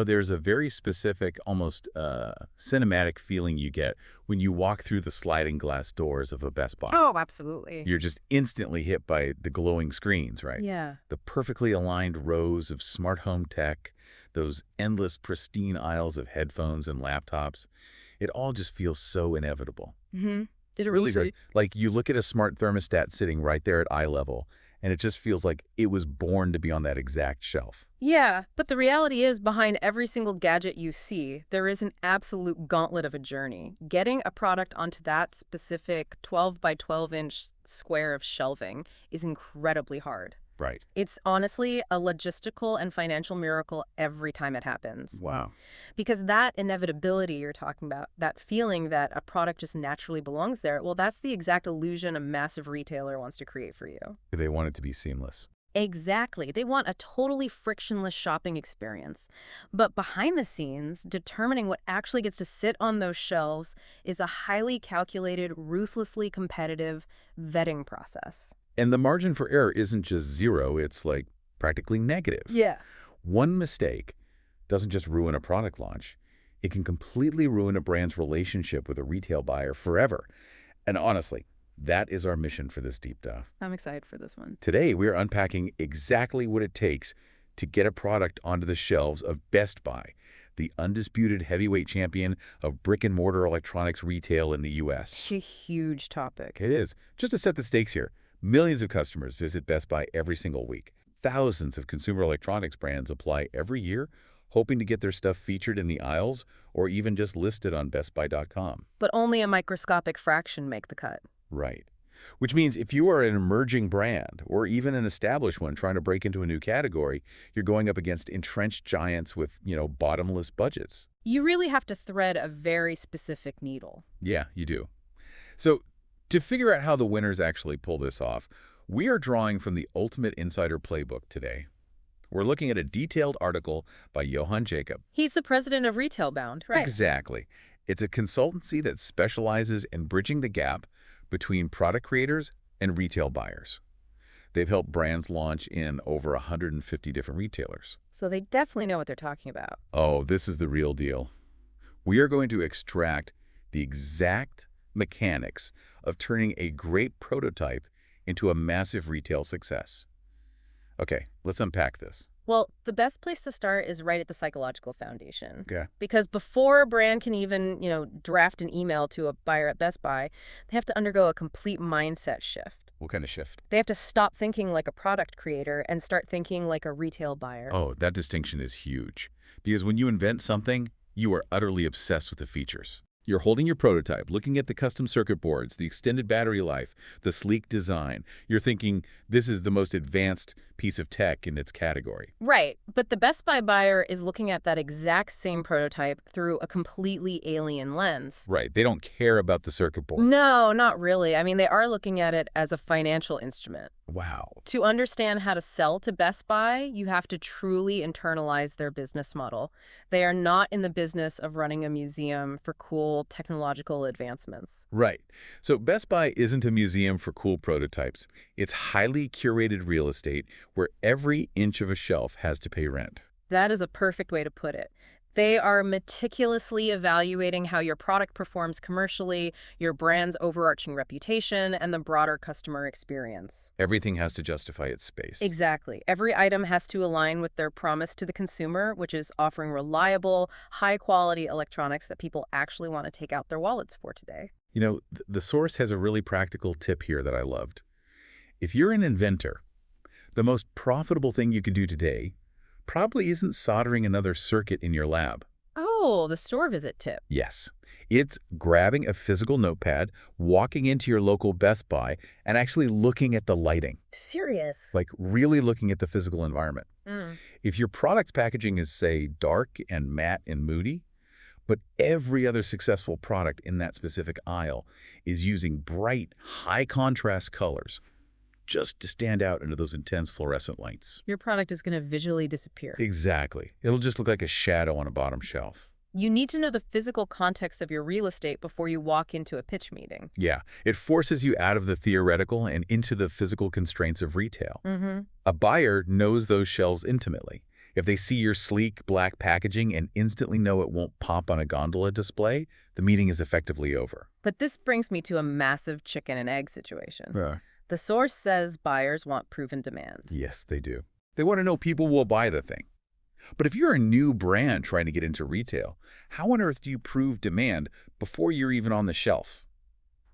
There's a very specific, almost cinematic feeling you get when you walk through the sliding glass doors of a Best Buy. Oh, absolutely. You're just instantly hit by the glowing screens, right? Yeah. The perfectly aligned rows of smart home tech, those endless pristine aisles of headphones and laptops. It all just feels so inevitable. Mm-hmm. Did it really Really, like you look at a smart thermostat sitting right there at eye level, and it just feels like it was born to be on that exact shelf. Yeah, but the reality is behind every single gadget you see, there is an absolute gauntlet of a journey. Getting a product onto that specific 12 by 12-inch square of shelving is incredibly hard. Right. It's honestly a logistical and financial miracle every time it happens. Wow. Because that inevitability you're talking about, that feeling that a product just naturally belongs there, well, that's the exact illusion a massive retailer wants to create for you. They want it to be seamless. Exactly. They want a totally frictionless shopping experience. But behind the scenes, determining what actually gets to sit on those shelves is a highly calculated, ruthlessly competitive vetting process. And the margin for error isn't just zero, it's like practically negative. Yeah. One mistake doesn't just ruin a product launch. It can completely ruin a brand's relationship with a retail buyer forever. And honestly, that is our mission for this deep dive. I'm excited for this one. Today, we're unpacking exactly what it takes to get a product onto the shelves of Best Buy, the undisputed heavyweight champion of brick-and-mortar electronics retail in the U.S. It's a huge topic. It is. Just to set the stakes here, millions of customers visit Best Buy every single week. Thousands of consumer electronics brands apply every year, hoping to get their stuff featured in the aisles or even just listed on BestBuy.com. But only a microscopic fraction make the cut. Right. Which means if you are an emerging brand or even an established one trying to break into a new category, you're going up against entrenched giants with, bottomless budgets. You really have to thread a very specific needle. Yeah, you do. So to figure out how the winners actually pull this off, we are drawing from the Ultimate Insider Playbook today. We're looking at a detailed article by Johann Jacob. He's the president of Retailbound, right? Exactly. It's a consultancy that specializes in bridging the gap between product creators and retail buyers. They've helped brands launch in over 150 different retailers. So they definitely know what they're talking about. Oh, this is the real deal. We are going to extract the exact mechanics of turning a great prototype into a massive retail success. Okay, let's unpack this. Well, the best place to start is right at the psychological foundation. Okay. Because before a brand can even, draft an email to a buyer at Best Buy, they have to undergo a complete mindset shift. What kind of shift? They have to stop thinking like a product creator and start thinking like a retail buyer. Oh, that distinction is huge. Because when you invent something, you are utterly obsessed with the features. You're holding your prototype, looking at the custom circuit boards, the extended battery life, the sleek design. You're thinking, this is the most advanced piece of tech in its category. Right, but the Best Buy buyer is looking at that exact same prototype through a completely alien lens. Right, they don't care about the circuit board. No, not really. I mean, they are looking at it as a financial instrument. Wow. To understand how to sell to Best Buy, you have to truly internalize their business model. They are not in the business of running a museum for cool technological advancements. Right. So Best Buy isn't a museum for cool prototypes. It's highly curated real estate where every inch of a shelf has to pay rent. That is a perfect way to put it. They are meticulously evaluating how your product performs commercially, your brand's overarching reputation, and the broader customer experience. Everything has to justify its space. Exactly. Every item has to align with their promise to the consumer, which is offering reliable, high-quality electronics that people actually want to take out their wallets for today. The source has a really practical tip here that I loved. If you're an inventor, the most profitable thing you could do today probably isn't soldering another circuit in your lab. Oh, the store visit tip. Yes. It's grabbing a physical notepad, walking into your local Best Buy, and actually looking at the lighting. Serious. Like really looking at the physical environment. If your product's packaging is, say, dark and matte and moody, but every other successful product in that specific aisle is using bright, high-contrast colors, just to stand out under those intense fluorescent lights. Your product is going to visually disappear. Exactly. It'll just look like a shadow on a bottom shelf. You need to know the physical context of your real estate before you walk into a pitch meeting. Yeah, it forces you out of the theoretical and into the physical constraints of retail. A buyer knows those shelves intimately. If they see your sleek black packaging and instantly know it won't pop on a gondola display, the meeting is effectively over. But this brings me to a massive chicken and egg situation. Yeah. The source says buyers want proven demand. Yes, they do. They want to know people will buy the thing. But if you're a new brand trying to get into retail, how on earth do you prove demand before you're even on the shelf?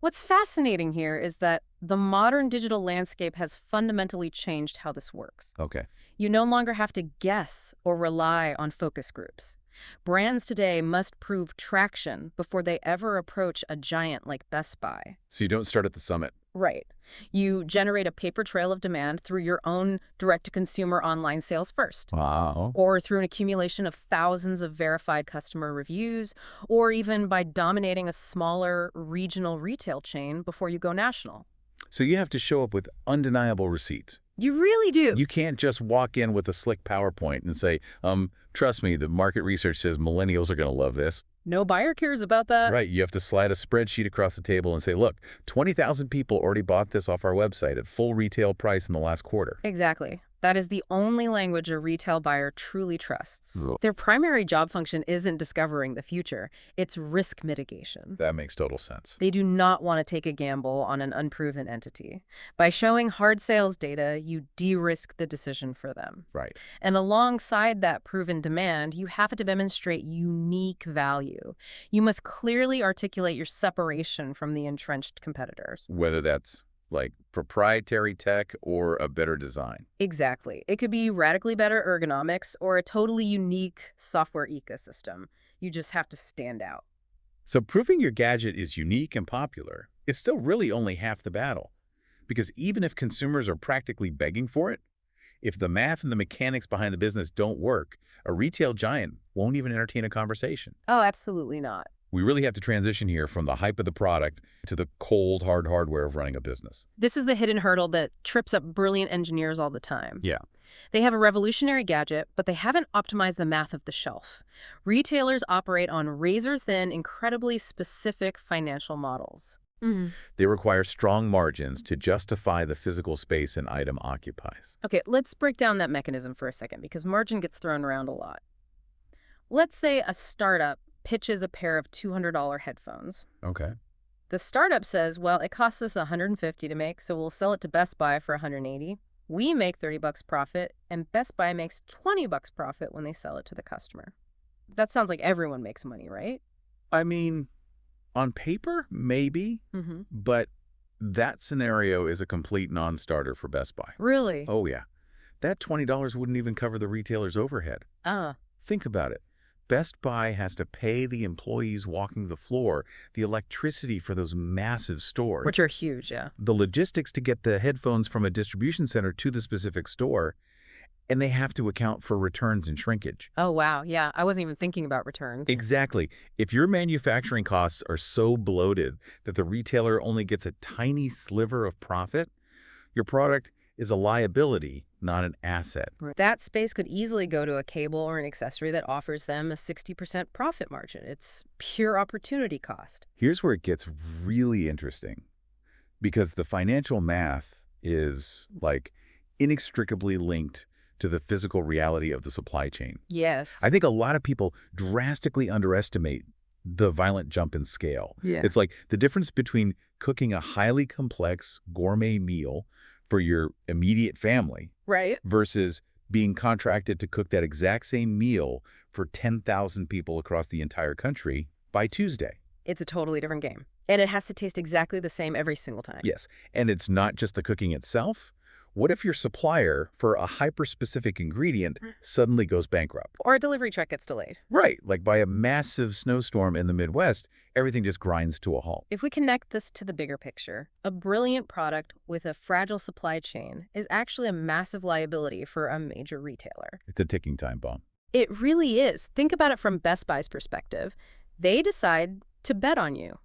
What's fascinating here is that the modern digital landscape has fundamentally changed how this works. Okay. You no longer have to guess or rely on focus groups. Brands today must prove traction before they ever approach a giant like Best Buy. So you don't start at the summit. Right. You generate a paper trail of demand through your own direct-to-consumer online sales first. Wow. Or through an accumulation of thousands of verified customer reviews, or even by dominating a smaller regional retail chain before you go national. So you have to show up with undeniable receipts. You really do. You can't just walk in with a slick PowerPoint and say, trust me, the market research says millennials are going to love this. No buyer cares about that. Right. You have to slide a spreadsheet across the table and say, look, 20,000 people already bought this off our website at full retail price in the last quarter. Exactly. That is the only language a retail buyer truly trusts. Ugh. Their primary job function isn't discovering the future, it's risk mitigation. That makes total sense. They do not want to take a gamble on an unproven entity. By showing hard sales data, you de-risk the decision for them. Right. And alongside that proven demand, you have to demonstrate unique value. You must clearly articulate your separation from the entrenched competitors. Whether that's like proprietary tech or a better design. Exactly. It could be radically better ergonomics or a totally unique software ecosystem. You just have to stand out. So proving your gadget is unique and popular is still really only half the battle. Because even if consumers are practically begging for it, if the math and the mechanics behind the business don't work, a retail giant won't even entertain a conversation. Oh, absolutely not. We really have to transition here from the hype of the product to the cold, hard hardware of running a business. This is the hidden hurdle that trips up brilliant engineers all the time. Yeah. They have a revolutionary gadget, but they haven't optimized the math of the shelf. Retailers operate on razor-thin, incredibly specific financial models. They require strong margins to justify the physical space an item occupies. Okay, let's break down that mechanism for a second, because margin gets thrown around a lot. Let's say a startup pitches a pair of $200 headphones. Okay. The startup says, well, it costs us $150 to make, so we'll sell it to Best Buy for $180. We make $30 profit, and Best Buy makes $20 profit when they sell it to the customer. That sounds like everyone makes money, right? I mean, on paper, maybe, but that scenario is a complete non-starter for Best Buy. Really? Oh, yeah. That $20 wouldn't even cover the retailer's overhead. Think about it. Best Buy has to pay the employees walking the floor, the electricity for those massive stores, Which are huge, yeah. the logistics to get the headphones from a distribution center to the specific store, and they have to account for returns and shrinkage. Oh, wow. Yeah, I wasn't even thinking about returns. Exactly. If your manufacturing costs are so bloated that the retailer only gets a tiny sliver of profit, your product is a liability, not an asset. That space could easily go to a cable or an accessory that offers them a 60% profit margin. It's pure opportunity cost. Here's where it gets really interesting, because the financial math is like inextricably linked to the physical reality of the supply chain. Yes. I think a lot of people drastically underestimate the violent jump in scale. Yeah. It's like the difference between cooking a highly complex gourmet meal for your immediate family Right. versus being contracted to cook that exact same meal for 10,000 people across the entire country by Tuesday. It's a totally different game. And it has to taste exactly the same every single time. Yes, and it's not just the cooking itself. What if your supplier for a hyper-specific ingredient suddenly goes bankrupt? Or a delivery truck gets delayed. Right, like by a massive snowstorm in the Midwest, everything just grinds to a halt. If we connect this to the bigger picture, a brilliant product with a fragile supply chain is actually a massive liability for a major retailer. It's a ticking time bomb. It really is. Think about it from Best Buy's perspective. They decide to bet on you.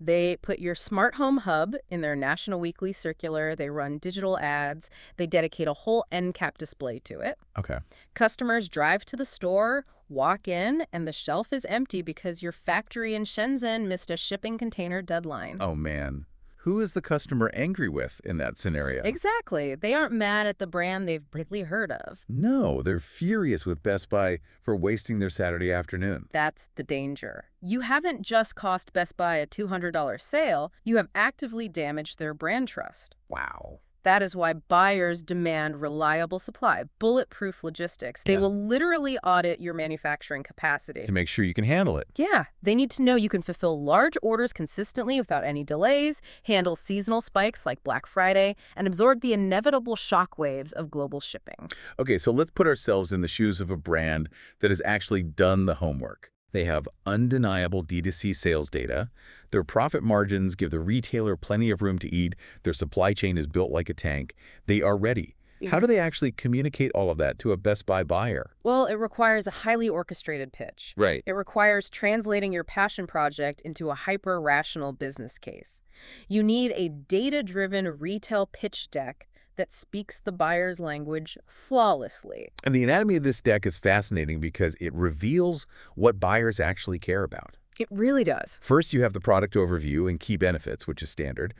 They put your smart home hub in their national weekly circular. They run digital ads. They dedicate a whole end cap display to it. Okay. Customers drive to the store, walk in, and the shelf is empty because your factory in Shenzhen missed a shipping container deadline. Oh, man. who is the customer angry with in that scenario? Exactly. They aren't mad at the brand they've barely heard of. No, they're furious with Best Buy for wasting their Saturday afternoon. That's the danger. You haven't just cost Best Buy a $200 sale, you have actively damaged their brand trust. Wow. That is why buyers demand reliable supply, bulletproof logistics. They Yeah. will literally audit your manufacturing capacity. To make sure you can handle it. Yeah, they need to know you can fulfill large orders consistently without any delays, handle seasonal spikes like Black Friday, and absorb the inevitable shockwaves of global shipping. Okay, so let's put ourselves in the shoes of a brand that has actually done the homework. They have undeniable D2C sales data. Their profit margins give the retailer plenty of room to eat. Their supply chain is built like a tank. They are ready. How do they actually communicate all of that to a Best Buy buyer? Well, it requires a highly orchestrated pitch. Right. It requires translating your passion project into a hyper-rational business case. You need a data-driven retail pitch deck that speaks the buyer's language flawlessly. And the anatomy of this deck is fascinating because it reveals what buyers actually care about. It really does. First, you have the product overview and key benefits, which is standard.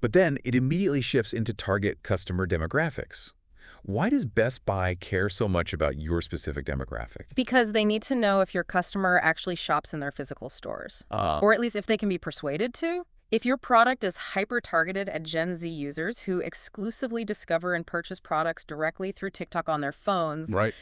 But then it immediately shifts into target customer demographics. Why does Best Buy care so much about your specific demographic? Because they need to know if your customer actually shops in their physical stores, or at least if they can be persuaded to. If your product is hyper-targeted at Gen Z users who exclusively discover and purchase products directly through TikTok on their phones, Right.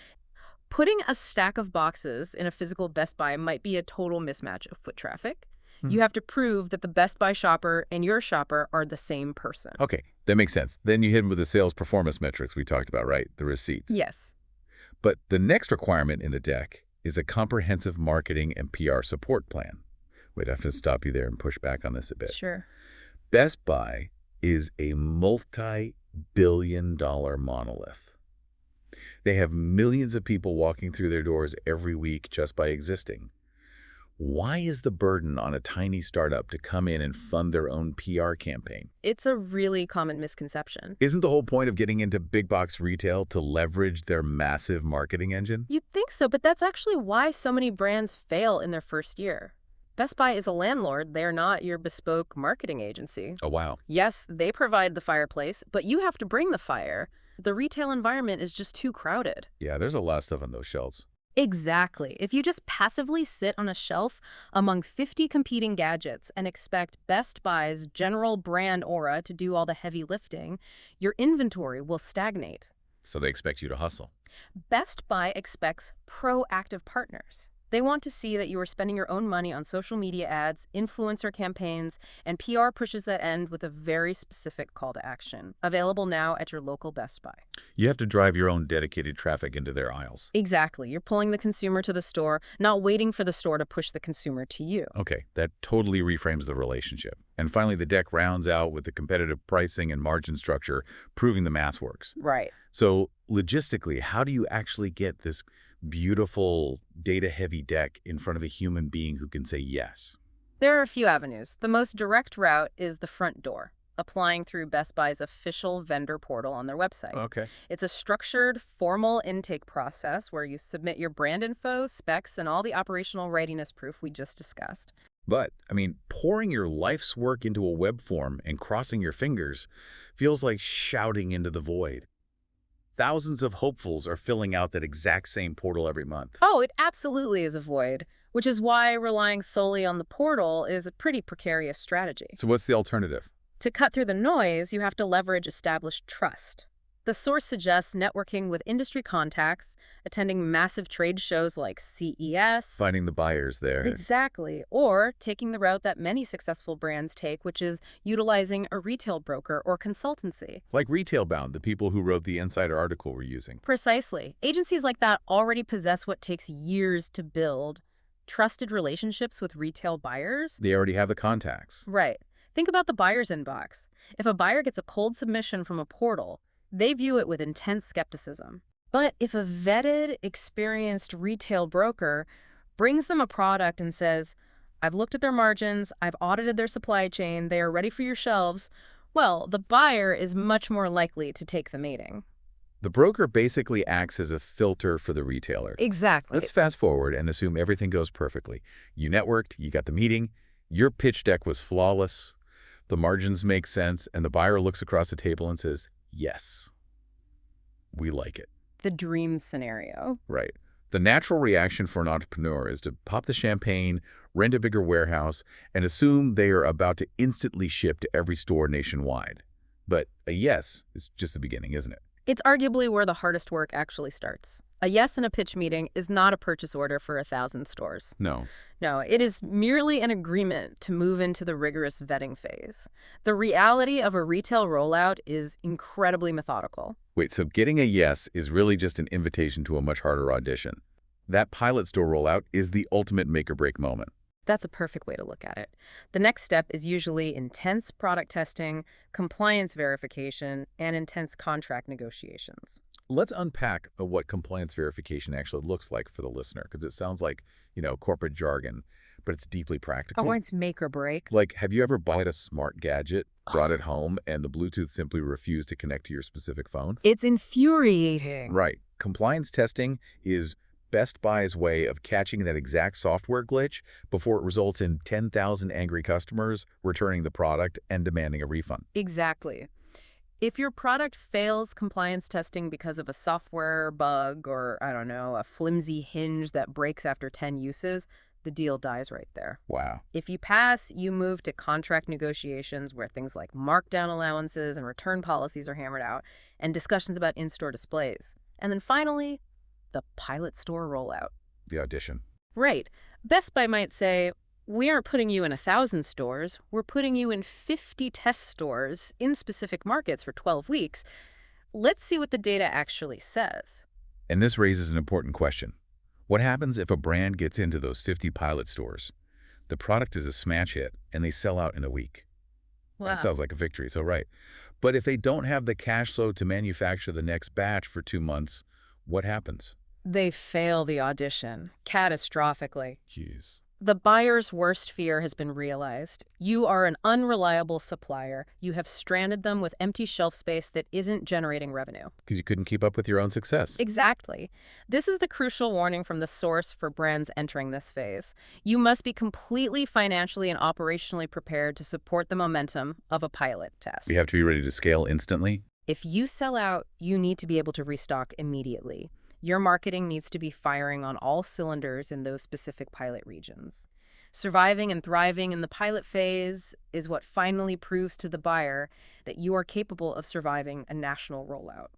putting a stack of boxes in a physical Best Buy might be a total mismatch of foot traffic. You have to prove that the Best Buy shopper and your shopper are the same person. Okay, that makes sense. Then you hit them with the sales performance metrics we talked about, right? The receipts. Yes. But the next requirement in the deck is a comprehensive marketing and PR support plan. Wait, I have to stop you there and push back on this a bit. Sure. Best Buy is a multi-billion-dollar monolith. They have millions of people walking through their doors every week just by existing. Why is the burden on a tiny startup to come in and fund their own PR campaign? It's a really common misconception. Isn't the whole point of getting into big box retail to leverage their massive marketing engine? You'd think so, but that's actually why so many brands fail in their first year. Best Buy is a landlord. They're not your bespoke marketing agency. Oh, wow. Yes, they provide the fireplace, but you have to bring the fire. The retail environment is just too crowded. Yeah, there's a lot of stuff on those shelves. Exactly. If you just passively sit on a shelf among 50 competing gadgets and expect Best Buy's general brand aura to do all the heavy lifting, your inventory will stagnate. So they expect you to hustle. Best Buy expects proactive partners. They want to see that you are spending your own money on social media ads, influencer campaigns, and PR pushes that end with a very specific call to action. Available now at your local Best Buy. You have to drive your own dedicated traffic into their aisles. Exactly. You're pulling the consumer to the store, not waiting for the store to push the consumer to you. Okay, that totally reframes the relationship. And finally, the deck rounds out with the competitive pricing and margin structure, proving the math works. Right. So logistically, how do you actually get this beautiful data-heavy deck in front of a human being who can say yes? There are a few avenues. The most direct route is the front door, applying through Best Buy's official vendor portal on their website. Okay. It's a structured, formal intake process where you submit your brand info, specs, and all the operational readiness proof we just discussed. But, I mean, pouring your life's work into a web form and crossing your fingers feels like shouting into the void. Thousands of hopefuls are filling out that exact same portal every month. Oh, it absolutely is a void, which is why relying solely on the portal is a pretty precarious strategy. So what's the alternative? To cut through the noise, you have to leverage established trust. The source suggests networking with industry contacts, attending massive trade shows like CES. Finding the buyers there. Exactly. Or taking the route that many successful brands take, which is utilizing a retail broker or consultancy. Like Retailbound, the people who wrote the insider article we're using. Precisely. Agencies like that already possess what takes years to build: trusted relationships with retail buyers. They already have the contacts. Right. Think about the buyer's inbox. If a buyer gets a cold submission from a portal, they view it with intense skepticism. But if a vetted, experienced retail broker brings them a product and says, "I've looked at their margins, I've audited their supply chain, they are ready for your shelves," well, the buyer is much more likely to take the meeting. The broker basically acts as a filter for the retailer. Exactly. Let's fast forward and assume everything goes perfectly. You networked, you got the meeting, your pitch deck was flawless. The margins make sense, and the buyer looks across the table and says, yes, we like it. The dream scenario. Right. The natural reaction for an entrepreneur is to pop the champagne, rent a bigger warehouse, and assume they are about to instantly ship to every store nationwide. But a yes is just the beginning, isn't it? It's arguably where the hardest work actually starts. A yes in a pitch meeting is not a purchase order for 1,000 stores. No. No, it is merely an agreement to move into the rigorous vetting phase. The reality of a retail rollout is incredibly methodical. Wait, so getting a yes is really just an invitation to a much harder audition. That pilot store rollout is the ultimate make-or-break moment. That's a perfect way to look at it. The next step is usually intense product testing, compliance verification, and intense contract negotiations. Let's unpack what compliance verification actually looks like for the listener, because it sounds like, corporate jargon, but it's deeply practical. Oh, it's make or break. Like, have you ever bought a smart gadget, brought it home, and the Bluetooth simply refused to connect to your specific phone? It's infuriating. Right. Compliance testing is Best Buy's way of catching that exact software glitch before it results in 10,000 angry customers returning the product and demanding a refund. Exactly. If your product fails compliance testing because of a software bug or, I don't know, a flimsy hinge that breaks after 10 uses, the deal dies right there. Wow. If you pass, you move to contract negotiations where things like markdown allowances and return policies are hammered out, and discussions about in-store displays. And then finally, the pilot store rollout. The audition. Right. Best Buy might say, we aren't putting you in 1,000 stores. We're putting you in 50 test stores in specific markets for 12 weeks. Let's see what the data actually says. And this raises an important question. What happens if a brand gets into those 50 pilot stores? The product is a smash hit, and they sell out in a week. Wow. That sounds like a victory, so right. But if they don't have the cash flow to manufacture the next batch for 2 months, what happens? They fail the audition catastrophically. Jeez. The buyer's worst fear has been realized. You are an unreliable supplier. You have stranded them with empty shelf space that isn't generating revenue. Because you couldn't keep up with your own success. Exactly. This is the crucial warning from the source for brands entering this phase. You must be completely financially and operationally prepared to support the momentum of a pilot test. You have to be ready to scale instantly. If you sell out, you need to be able to restock immediately. Your marketing needs to be firing on all cylinders in those specific pilot regions. Surviving and thriving in the pilot phase is what finally proves to the buyer that you are capable of surviving a national rollout.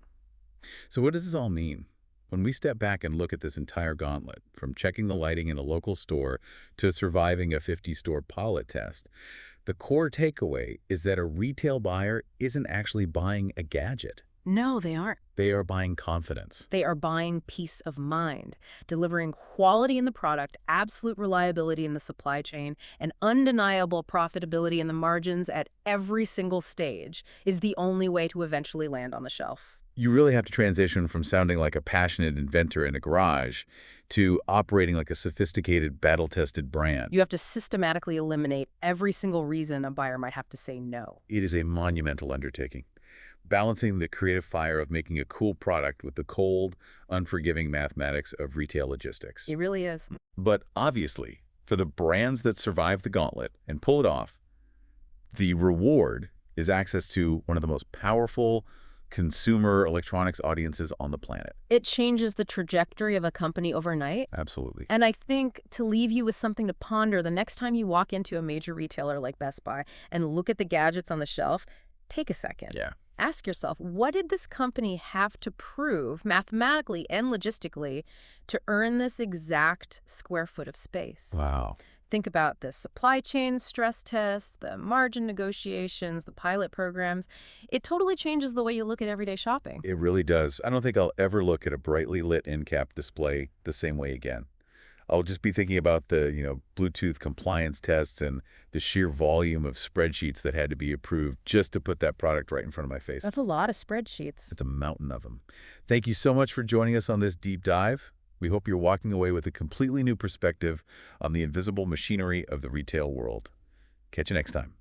So what does this all mean? When we step back and look at this entire gauntlet, from checking the lighting in a local store to surviving a 50-store pilot test, the core takeaway is that a retail buyer isn't actually buying a gadget. No, they aren't. They are buying confidence. They are buying peace of mind. Delivering quality in the product, absolute reliability in the supply chain, and undeniable profitability in the margins at every single stage is the only way to eventually land on the shelf. You really have to transition from sounding like a passionate inventor in a garage to operating like a sophisticated, battle-tested brand. You have to systematically eliminate every single reason a buyer might have to say no. It is a monumental undertaking, balancing the creative fire of making a cool product with the cold, unforgiving mathematics of retail logistics. It really is. But obviously, for the brands that survive the gauntlet and pull it off, the reward is access to one of the most powerful consumer electronics audiences on the planet. It changes the trajectory of a company overnight. Absolutely. And I think to leave you with something to ponder the next time you walk into a major retailer like Best Buy and look at the gadgets on the shelf, take a second. Yeah. Ask yourself, what did this company have to prove mathematically and logistically to earn this exact square foot of space? Wow. Think about the supply chain stress tests, the margin negotiations, the pilot programs. It totally changes the way you look at everyday shopping. It really does. I don't think I'll ever look at a brightly lit end cap display the same way again. I'll just be thinking about the, Bluetooth compliance tests and the sheer volume of spreadsheets that had to be approved just to put that product right in front of my face. That's a lot of spreadsheets. It's a mountain of them. Thank you so much for joining us on this deep dive. We hope you're walking away with a completely new perspective on the invisible machinery of the retail world. Catch you next time.